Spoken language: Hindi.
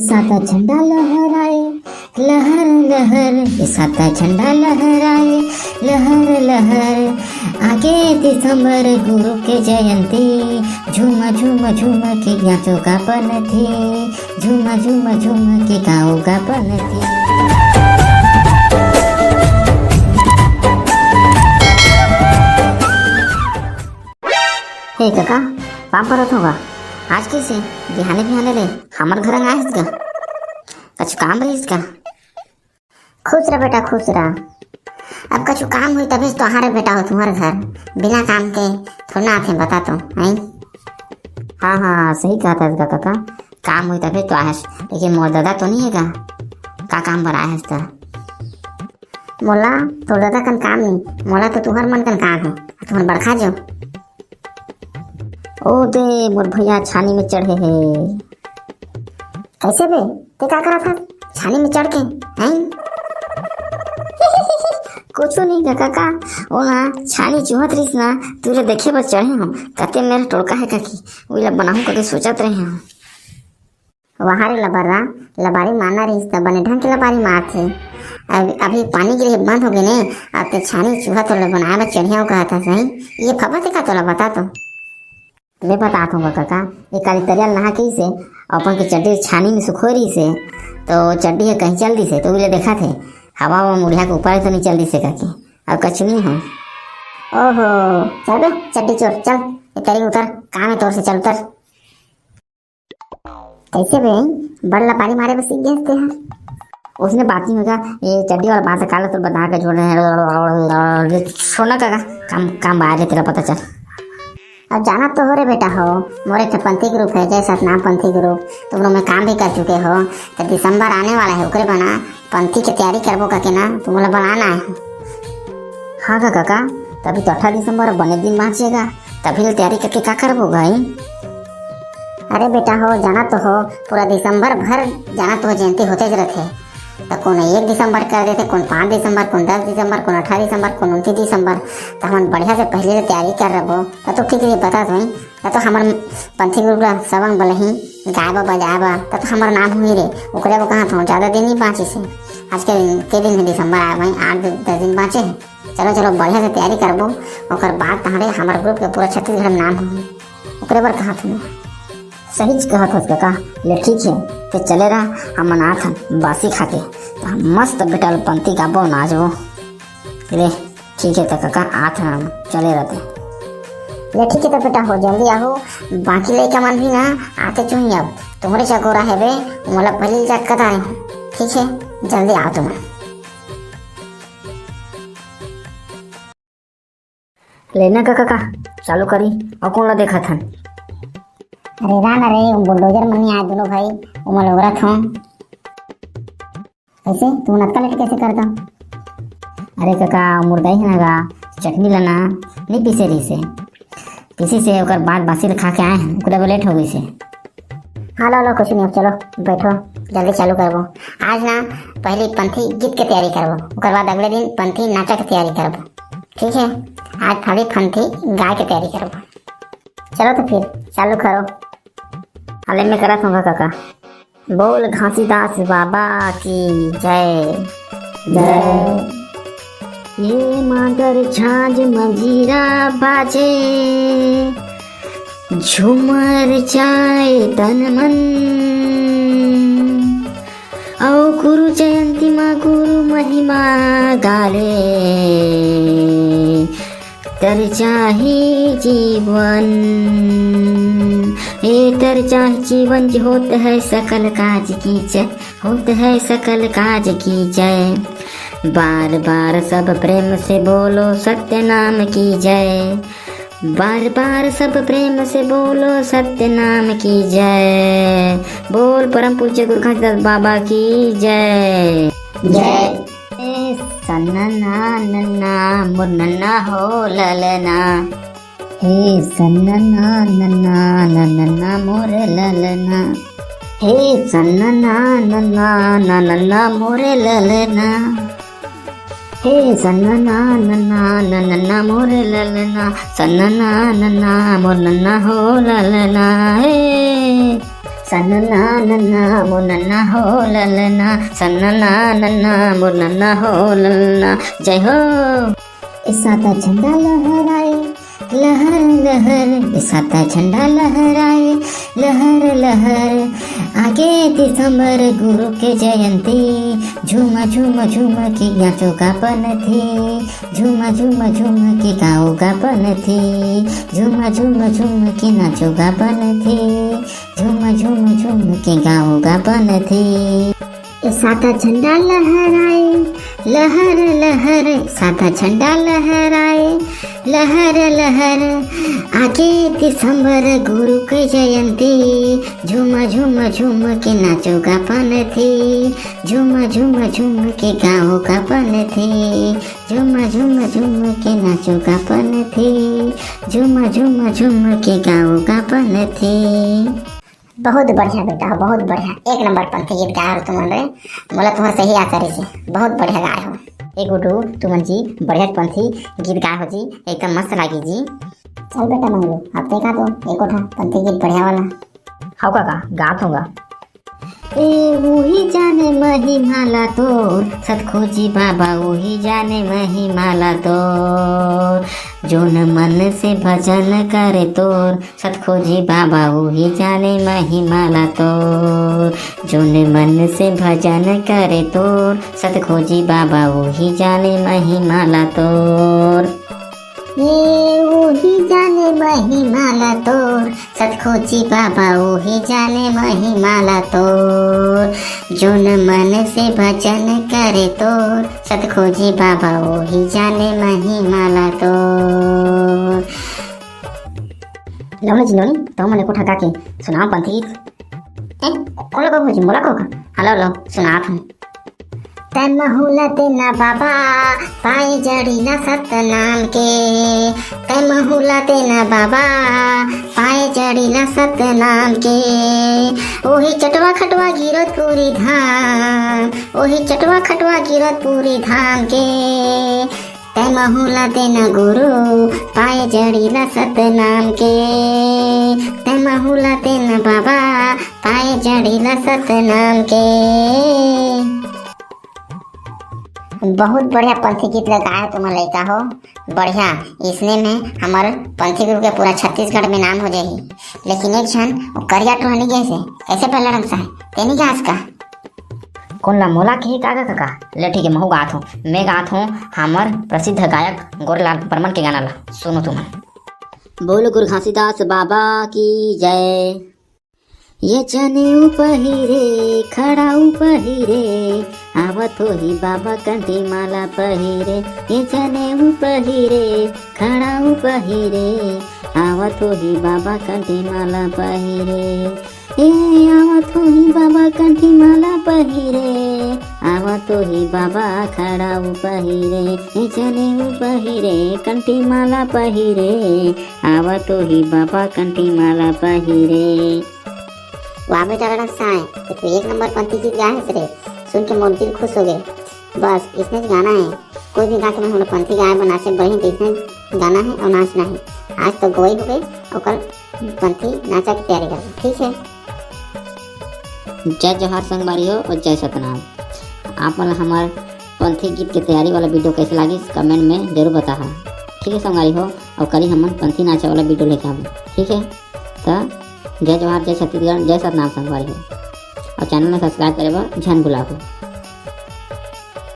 साता झंडा लहराए लहर लहर, ये साता झंडा लहराए लहर लहर। आगे दिसंबर गुरु के जयंती, झूम झूम झूम के नाचो का पनथी, झूम झूम झूम के गाओ का पनथी। हे काका, पाम परत होगा आज कैसे बिहाने बिहाने रे हमार घर आए का कछु काम रही का? खुश रह बेटा खुश रह। अब कछु काम हुई तभी तुम्हारे बेटा हो तुम्हारे घर, बिना काम के थोड़ा ना आते बता तो आई। हाँ हाँ सही कहा था इसका काका, काम हुई तभी तो आयस, लेकिन मोर दादा तो नहीं है का काम बनाया है इसका? मोला तो दादा कन काम नहीं, मोला तो तुम्हार मन कन काम है, तुम्हार बड़खा जो। ओ दे मोर भैया छानी में चढ़े है। कैसे बे ते क्या करा था छानी में चढ़ के? हैं कुछ नहीं का काका, ओ ना छानी चुहत रही ना तुरे देखे बस चढ़े हम, कहते मेरा टोड़का है काकी वही लब बनाऊं करके सोचत रहे हम। वहाँ रे लबरा लबारी मारना रही तब बने ढंग के लबारी मार थे। अभी पानी गिरे बंद हो गए ने, अब ते छानी चूहा तो बनाया में चढ़िया कहा था सही। ये फबा थे का तोला बता तो ले बता दूंगा काका। ये काली तरियल नहा के से अपन के चड्डी छानी में सुखोरी से तो चड्डी है कहीं चल दी से तो उले देखा थे हवा में मुड़िया के ऊपर तो नहीं चल दी से काकी, अब कछु नहीं है। ओहो चल बे चड्डी चोर चल, ये तरी उतर काम है तोर से चल उतर। कैसे बे बड़ला पानी मारे बस सीख गए हैं? उसने बात नहीं होगा ये चड्डी वाला बात काला तो बता के छोड़ रहे हैं। सोना काका काम काम बाहर है तेरा पता चल। अब जाना तो हो रे बेटा हो, मोरे तो पंथी ग्रुप है जय सतनाम पंथी ग्रुप, तुम लोग में काम भी कर चुके हो तो दिसंबर आने वाला है ओकरे बना पंथी की तैयारी करबो का के ना तुम लोग बनाना है। हाँ का काका तभी तो 18 दिसंबर बने दिन बाँचेगा तभी तैयारी करके क्या करबो भाई? अरे बेटा हो जाना तो हो पूरा दिसंबर भर जाना तो हो, जयंती होते रहते तो कौन 1 दिसंबर कर देते, कौन 5 दिसंबर, कौन 10 दिसंबर, कौन 18 दिसंबर, कौन 29 दिसंबर। तो हम बढ़िया से पहले से तैयारी कर रहे तो ठीक है बता तो तो हमार पंथी ग्रुप सबंग बोले ही गायबा बजाबा तो हमार नाम हुई रे ओकरे को कहाँ था ज़्यादा दिन नहीं बाँचे से, आज के दिन है दिसंबर आए भाई 8-10 दिन बाँचे हैं। चलो चलो बढ़िया से तैयारी करबो और बाद तहरे हमारे ग्रुप के पूरा छत्तीसगढ़ में नाम हुई ओकरे पर कहा तुम सही कहा था काका। ले ठीक है तो चले रहा हम मना था बासी खा के तो हम मस्त बेटा पंथी गाबो नाचबो। ले ठीक है तो काका आथ हम चले रहते। ले ठीक है तो बेटा हो जल्दी आओ, बाकी लड़का मन भी ना आते चाहिए अब तुम्हारे चकोरा है बे मोला पहले जा कदा आए हो, ठीक है जल्दी आओ तुम। लेना का काका चालू करी और कौन ला देखा था? अरे राना रे बुलडोजर मनी आए दोनों भाई उमल हो रहा था। कैसे तुम नक्का लेट कैसे करता? अरे काका मुर्दाई है ना चटनी लाना नहीं पीसी से ओकर बाद बासी खा के आए हैं ओकरे लेट हो गई से। हाँ लो कुछ नहीं, अब चलो बैठो जल्दी चालू करबो। आज ना पहले पंथी गीत के तैयारी करबो ओकर बाद अगले दिन पंथी नाटक की तैयारी करबो, ठीक है? आज खाली पंथी गाय की तैयारी करबो। चलो तो फिर चालू करो। हाले में करा था काका। बोल घासीदास बाबा की जय जय। ये मादर झांझ मंजीरा बाजे, झूमर जाए तन मन, औ गुरु जयंती माँ गुरु महिमा गाले, तर चाहे जीवन तर चाहे जीवन जी होता है सकल काज की जय, होता है सकल काज की जय। बार बार सब प्रेम से बोलो सत्य नाम की जय, बार बार सब प्रेम से बोलो सत्य नाम की जय। बोल परम पूज्य गुरु घासीदास बाबा की जय जय। सन्ना नन्ना मुन्ना हो ललना, हे सन्ना नन्ना नन्ना मोरे ललना, हे सन्ना नन्ना नन्ना मोरे ललना, हे सन्ना नन्ना मोरे ललना, सन्ना नन्ना मोर नन्ना हो ललना। हे सन्ना नन्ना मो नन्ना हो ललना, सन्ना नन्ना मो नन्ना हो ललना। जय हो। इसाता झंडा लहराए लहर लहर, इसाता झंडा लहराए लहर लहर। आगे दिसंबर गुरु के जयंती, झूम झूम झूम के नाचो गापन थी, झूम झूम झूम के गाओ गापन थी, झूम झूम झूम के नाचो गापन थी, झूम झूम झूम के गाओ गापन थी। सादा झंडा लहराए लहर लहर, सादा झंडा लहराए लहर लहर। आगे दिसंबर गुरु की जयंती, झूम झूम झूम के नाचो गापन थी, झूम झूम झूम के गाओ गापन थी, झूम झूम झूम के नाचो गापन थी, झूम झूम झूम के गाओ गापन थी। बहुत बढ़िया बेटा, बहुत बढ़िया, एक नंबर पंथी गीत गाए हो तुम रे। बोला तुम्हारा सही आचार्य जी, बहुत बढ़िया गाए हो। एक गुड्डू तुमन जी बढ़िया पंथी गीत गाए हो जी, एकदम मस्त लागी जी। चल बेटा मंगलू, अब देखा तो एक उठा पंथी गीत बढ़िया वाला। हाँ काका गात होगा। ए वही जाने महिमाला तोर, सतखोजी बाबा वही जाने महिमाला तोर, जोन मन से भजन करे तोर, सतखोजी बाबा वही जाने महिमाला तोर, जोन मन से भजन करे तोर, सतखोजी बाबा वही जाने महिमाला तोर। ये वही जाने महिमाला तोर, सतखोजी बाबा वही जाने महिमाला तोर, जोन मन से भजन करे तोर, सतखोजी बाबा वही जाने महिमाला तोर। लोनी जी लोनी तो मैंने को ठगा के सुनाओ पंथी गीत। कोला को जी बोला को हेलो लो सुना तुम। तै महुला तेना बाबा पाए जड़ी ना सतनाम के, तै महुला तेना बाबा पाए जड़ी ना सतनाम के। ओही चटवा खटवा गिरत पूरी धाम, ओही चटवा खटवा गिरत पूरी धाम के। तै महुला तेना गुरु पाए जड़ी ना सतनाम के, तै महुला तेना बाबा पाए जड़ी ना सतनाम के। बहुत बढ़िया पंथी गीत गाया तुम लड़का हो, बढ़िया। इसने में हमारे पंथी गुरु के पूरा छत्तीसगढ़ में नाम हो जाएगी। लेकिन एक क्षण करिया टोहनी जैसे ऐसे पहले रंग सा है तेनी गास का कौन ला मोला के काका काका ले ठीक है। महू गात हूँ, मैं गात हूँ हमार प्रसिद्ध गायक गोरलाल बर्मन के गाना ला सुनो तुम। बोल गुरु घासीदास बाबा की जय। ये जनेऊ पहिरे खड़ाऊ पहिरे, आवत हो ही बाबा कंठी माला पहिरे। ये जनेऊ पहिरे खड़ाऊ पहिरे, आवत हो ही बाबा कंठी माला पहिरे। ए आवत हो ही बाबा कंठी माला पहिरे, आवत हो ही बाबा खड़ाऊ पहिरे। ये जनेऊ पहिरे कंठी माला पहिरे, आवत हो ही बाबा कंठी माला पहिरे। वाह बेटा लड़क साए, तो तू एक नंबर पंथी गीत गाए है रे, सुन के मोर दिल खुश हो गए। बस इसने गाना है, कोई भी गा के हम लोग पंथी गाए बना से बढ़िया तो इसने गाना है और नाचना है। आज तो गई हो गई और कल पंथी नाचा की तैयारी कर, ठीक है। जय जोहार संगवारी हो और जय सतनाम। आप मतलब हमारे पंथी गीत की तैयारी वाला वीडियो कैसे लगी कमेंट में जरूर बता, ठीक है संगवारी हो। और कल ही हम पंथी नाचा वाला वीडियो लेके आऊँ, ठीक है। तो जय जोहार, जय छत्तीसगढ़, जय सतनाम संगवारी हो। और चैनल में सब्सक्राइब करे झन भुला हो।